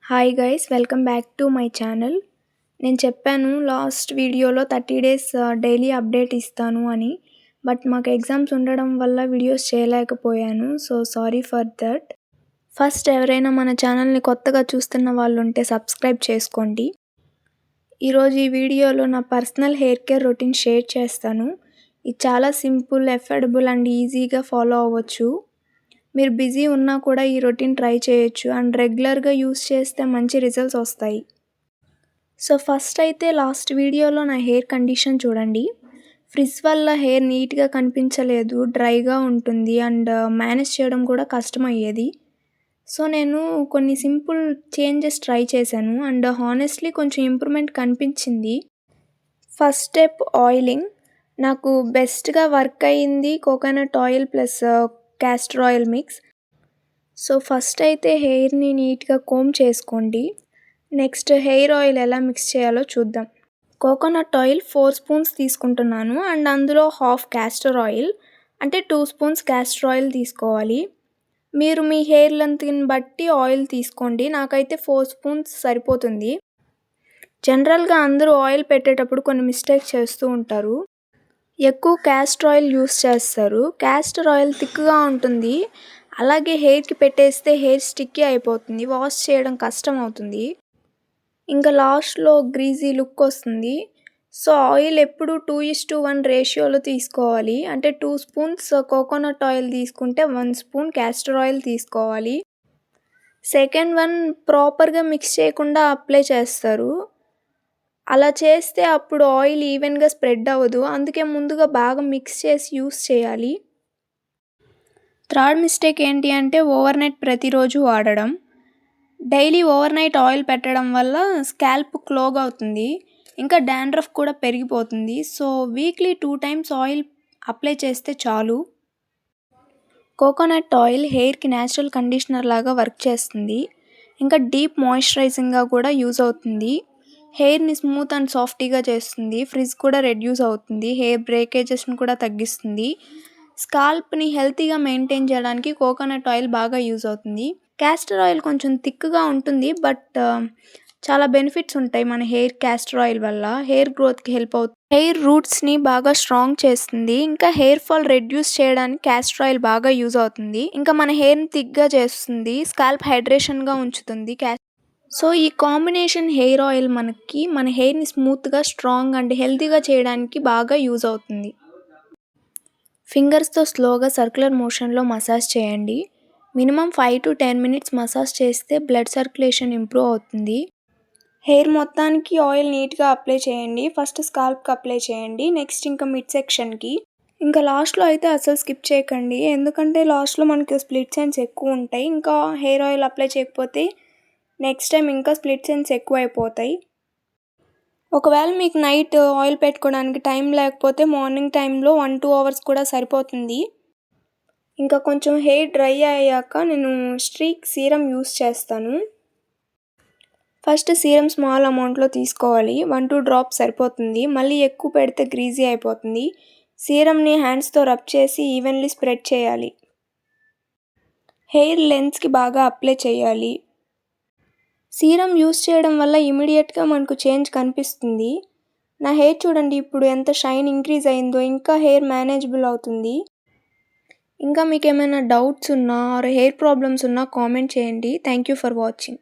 Hi guys, welcome back to my channel. నేను చెప్పాను last వీడియోలో 30 డేస్ డైలీ అప్డేట్ ఇస్తాను అని. బట్ మాకు ఎగ్జామ్స్ ఉండడం వల్ల వీడియోస్ చేయలేకపోయాను. So sorry for that. First ఎవరైనా మన ఛానల్ని కొత్తగా చూస్తున్న వాళ్ళు ఉంటే సబ్స్క్రైబ్ చేసుకోండి. ఈరోజు ఈ వీడియోలో నా personal hair care routine share చేస్తాను. ఇది చాలా సింపుల్, ఎఫర్డబుల్ అండ్ ఈజీగా ఫాలో అవ్వచ్చు. మీరు బిజీ ఉన్నా కూడా ఈ రొటీన్ ట్రై చేయొచ్చు అండ్ రెగ్యులర్గా యూస్ చేస్తే మంచి రిజల్ట్స్ వస్తాయి. సో ఫస్ట్ అయితే లాస్ట్ వీడియోలో నా హెయిర్ కండిషన్ చూడండి. ఫ్రిజ్ వల్ల హెయిర్ నీట్గా కనిపించలేదు, డ్రైగా ఉంటుంది అండ్ మేనేజ్ చేయడం కూడా కష్టమయ్యేది. సో నేను కొన్ని సింపుల్ చేంజెస్ ట్రై చేశాను అండ్ హానెస్ట్లీ కొంచెం ఇంప్రూవ్మెంట్ కనిపించింది. First step oiling. నాకు బెస్ట్గా వర్క్ అయ్యింది coconut oil plus castor oil mix. So first అయితే హెయిర్ని నీట్గా కోమ్ చేసుకోండి. నెక్స్ట్ హెయిర్ ఆయిల్ ఎలా మిక్స్ చేయాలో చూద్దాం. కోకోనట్ ఆయిల్ 4 స్పూన్స్ తీసుకుంటున్నాను అండ్ అందులో హాఫ్ క్యాస్టర్ ఆయిల్, అంటే 2 స్పూన్స్ క్యాస్టర్ ఆయిల్ తీసుకోవాలి. మీరు మీ హెయిర్ లెంత్ని బట్టి ఆయిల్ తీసుకోండి. నాకైతే 4 స్పూన్స్ సరిపోతుంది. జనరల్గా అందరూ ఆయిల్ పెట్టేటప్పుడు కొన్ని మిస్టేక్స్ చేస్తూ ఉంటారు. ఎక్కువ క్యాస్టర్ ఆయిల్ యూస్ చేస్తారు. క్యాస్టర్ ఆయిల్ థిక్గా ఉంటుంది, అలాగే హెయిర్కి పెట్టేస్తే హెయిర్ స్టిక్కీ అయిపోతుంది, వాష్ చేయడం కష్టం అవుతుంది, ఇంకా లాస్ట్లో గ్రీజీ లుక్ వస్తుంది. సో ఆయిల్ ఎప్పుడు 2:1 రేషియోలో తీసుకోవాలి. అంటే 2 స్పూన్స్ కోకోనట్ ఆయిల్ తీసుకుంటే 1 స్పూన్ క్యాస్టర్ ఆయిల్ తీసుకోవాలి. సెకండ్ వన్ ప్రాపర్గా మిక్స్ చేయకుండా అప్లై చేస్తారు. అలా చేస్తే అప్పుడు ఆయిల్ ఈవెన్గా స్ప్రెడ్ అవ్వదు. అందుకే ముందుగా బాగా మిక్స్ చేసి యూస్ చేయాలి. థర్డ్ మిస్టేక్ ఏంటి అంటే ఓవర్ నైట్ ప్రతిరోజు వాడడం. డైలీ ఓవర్ నైట్ ఆయిల్ పెట్టడం వల్ల స్కాల్ప్ క్లోగ్ అవుతుంది, ఇంకా డాండ్రఫ్ కూడా పెరిగిపోతుంది. So weekly 2 times oil apply చేస్తే చాలు. కోకోనట్ ఆయిల్ హెయిర్కి న్యాచురల్ కండిషనర్ లాగా వర్క్ చేస్తుంది, ఇంకా డీప్ మాయిశ్చరైజింగ్గా కూడా యూజ్ అవుతుంది. హెయిర్ని స్మూత్ అండ్ సాఫ్టీగా చేస్తుంది. ఫ్రిజ్ కూడా రెడ్యూస్ అవుతుంది. హెయిర్ బ్రేకేజెస్ని కూడా తగ్గిస్తుంది. స్కాల్ప్ని హెల్తీగా మెయింటైన్ చేయడానికి కోకోనట్ ఆయిల్ బాగా యూజ్ అవుతుంది. క్యాస్టర్ ఆయిల్ కొంచెం థిక్గా ఉంటుంది, బట్ చాలా బెనిఫిట్స్ ఉంటాయి మన హెయిర్ క్యాస్టర్ ఆయిల్ వల్ల. హెయిర్ గ్రోత్కి హెల్ప్ అవుతుంది, హెయిర్ రూట్స్ని బాగా స్ట్రాంగ్ చేస్తుంది, ఇంకా హెయిర్ ఫాల్ రెడ్యూస్ చేయడానికి క్యాస్టర్ ఆయిల్ బాగా యూజ్ అవుతుంది, ఇంకా మన హెయిర్ని థిక్గా చేస్తుంది, స్కాల్ప్ హైడ్రేషన్గా ఉంచుతుంది. సో ఈ కాంబినేషన్ హెయిర్ ఆయిల్ మనకి మన హెయిర్ని స్మూత్గా, స్ట్రాంగ్ అండ్ హెల్తీగా చేయడానికి బాగా యూజ్ అవుతుంది. ఫింగర్స్తో స్లోగా సర్క్యులర్ మోషన్లో మసాజ్ చేయండి. మినిమం 5 to 10 మినిట్స్ మసాజ్ చేస్తే బ్లడ్ సర్క్యులేషన్ ఇంప్రూవ్ అవుతుంది. హెయిర్ మొత్తానికి ఆయిల్ నీట్గా అప్లై చేయండి. ఫస్ట్ స్కాల్ప్కి అప్లై చేయండి, నెక్స్ట్ ఇంకా మిడ్ సెక్షన్కి, ఇంకా లాస్ట్లో అయితే అసలు స్కిప్ చేయకండి. ఎందుకంటే లాస్ట్లో మనకి స్ప్లిట్ ఎండ్స్ ఎక్కువ ఉంటాయి. ఇంకా హెయిర్ ఆయిల్ అప్లై చేయకపోతే నెక్స్ట్ టైం ఇంకా స్ప్లిట్ ఎండ్స్ ఎక్కువ అయిపోతాయి. ఒకవేళ మీకు నైట్ ఆయిల్ పెట్టుకోవడానికి టైం లేకపోతే మార్నింగ్ టైంలో 1-2 అవర్స్ కూడా సరిపోతుంది. ఇంకా కొంచెం హెయిర్ డ్రై అయ్యాక నేను స్ట్రీక్ సీరం యూస్ చేస్తాను. ఫస్ట్ సీరం స్మాల్ అమౌంట్లో తీసుకోవాలి. 1-2 డ్రాప్స్ సరిపోతుంది. మళ్ళీ ఎక్కువ పెడితే గ్రీజీ అయిపోతుంది. సీరంని హ్యాండ్స్తో రబ్ చేసి ఈవెన్లీ స్ప్రెడ్ చేయాలి. హెయిర్ లెన్స్కి బాగా అప్లై చేయాలి. సీరం యూస్ చేయడం వల్ల ఇమీడియట్గా మనకు చేంజ్ కనిపిస్తుంది. నా హెయిర్ చూడండి ఇప్పుడు ఎంత షైన్ ఇంక్రీజ్ అయిందో, ఇంకా హెయిర్ మేనేజబుల్ అవుతుంది. ఇంకా మీకు ఏమైనా డౌట్స్ ఉన్నా ఆర్ హెయిర్ ప్రాబ్లమ్స్ ఉన్నా కామెంట్ చేయండి. Thank you for watching.